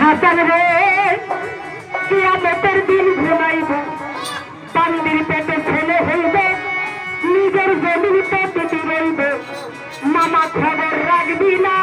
হাসান রে কিয়ামতের দিন ঘুমাইব পান্ডির পেটে ছেলে হইবে নিজের জমিতে পেটে রইব মামা খবর রাখবি না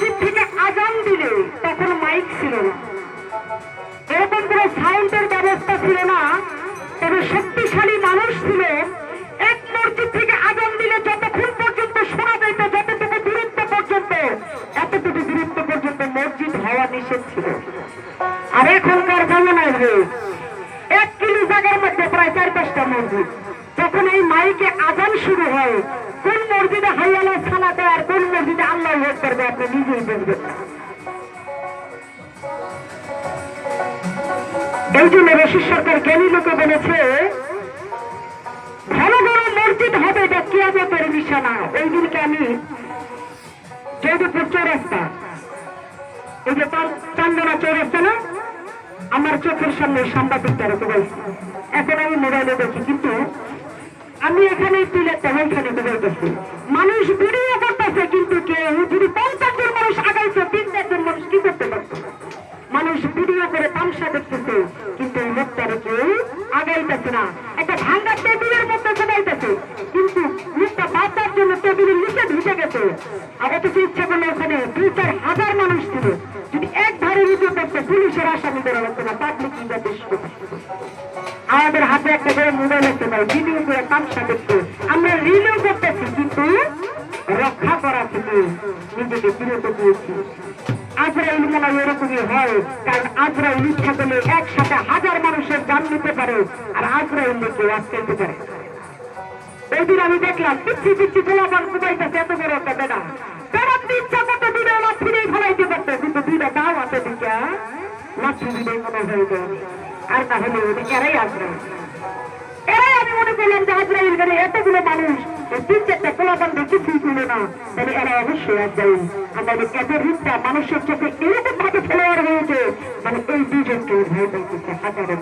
মসজিদ থেকে আজান দিলে তখন মাইক ছিল না, এরকম কোনো সাউন্ডের ব্যবস্থা ছিল না, তবে শক্তিশালী মানুষ ছিল। এক মসজিদ থেকে আজান দিলে যতক্ষণ পর্যন্ত শোনা যেত, যতটুকু দূরত্ব পর্যন্ত, এতটুকু দূরত্ব পর্যন্ত মসজিদ হওয়া নিষেধ ছিল। আর এখনকার জামানায় 1 কিলো জায়গার মধ্যে প্রায় 4-5টা মসজিদ। যখন এই মাইকে আজান শুরু হয়, কোন মসজিদে হাইয়ালা সালাত দেয় আর কোন মসজিদে আল্লাহু আকবার দেয় আপনি নিজেই বুঝবেন না। এই জন্য রশিদ সরকার জ্ঞানী লোকে বলেছে, ভালো বড় মসজিদ হবে এটা কিয়ামতের নিশানা। ওই দিনকে আমি যৌধপুর চৌরাস্তা, এই যে চান্দনা চৌরাস্তা না, আমার চোখের সামনে সাংবাদিকরা ডুবাইছে। এখন আমি মোবাইলে দেখি, কিন্তু আমি এখানে তুলেটা ওইখানে ডুবাইতেছি, মানুষ ভিডিও করতেছে, কিন্তু কেউ যদি 50 জন মানুষ আগাইছে, 3-4 জন মানুষ কি করতে পারছে? মানুষ ভিডিও করে তামসা দেখতেছে, কিন্তু এই লোকটারে কেউ আগাইতেছে না। একটা ভাঙ্গা টেবিলের মধ্যে চলাইতেছে, কিন্তু লোকটা বাঁচার জন্য টেবিলের নিচে ঢুকে গেছে। আর অথচ ইচ্ছা করলে ওখানে 2-4 হাজার মানুষ ছিল, যদি এক ধারে নিচে করতে পুলিশের আসামি ধরা হতো না, পাবলিক বেশ করতে। আমাদের হাতে একটা করে মোবাইল আছে ভাই, ভিডিও করে তামসা দেখতে আমরা রিলিউ করতেছি, কিন্তু রক্ষা করা থেকে নিজেকে বিরত দিয়েছি। আজরাইল মনে হয় এরকমই হয়, কারণ আজরাইল ইচ্ছা করলে একসাথে 1000 মানুষের জান নিতে পারে, আর আজরাইল কেউ আটকাইতে পারে। ওই দিন আমি দেখলাম পিচ্ছি পিচ্ছি গোলাপান কুবাইতেছে, এত বড় একটা বেড়া বেড়াতে ইচ্ছা করতে দুটো লাঠিরেই ফেলাইতে পারতো, কিন্তু দুইটা দাও হাতে দিকে লাঠি দিলেই মনে হয়ে যায়। আর না হলে এরাই আজরাইল, এরাই আমি মনে করলাম যে আজরাইল গেলে এতগুলো মানুষ 3-4টা গোলাপান কিছুই ছিল না, তাহলে এরা অবশ্যই আজরাইল। আমাদের এদের রূপটা মানুষের চোখে এরকম ভাবে খেলোয়াড় হয়েছে, মানে এই দুজনকে ভয় পাইতেছে হাজারের।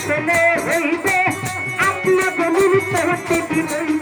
ছেলে হইবে আপনার জমির হতে দিবে।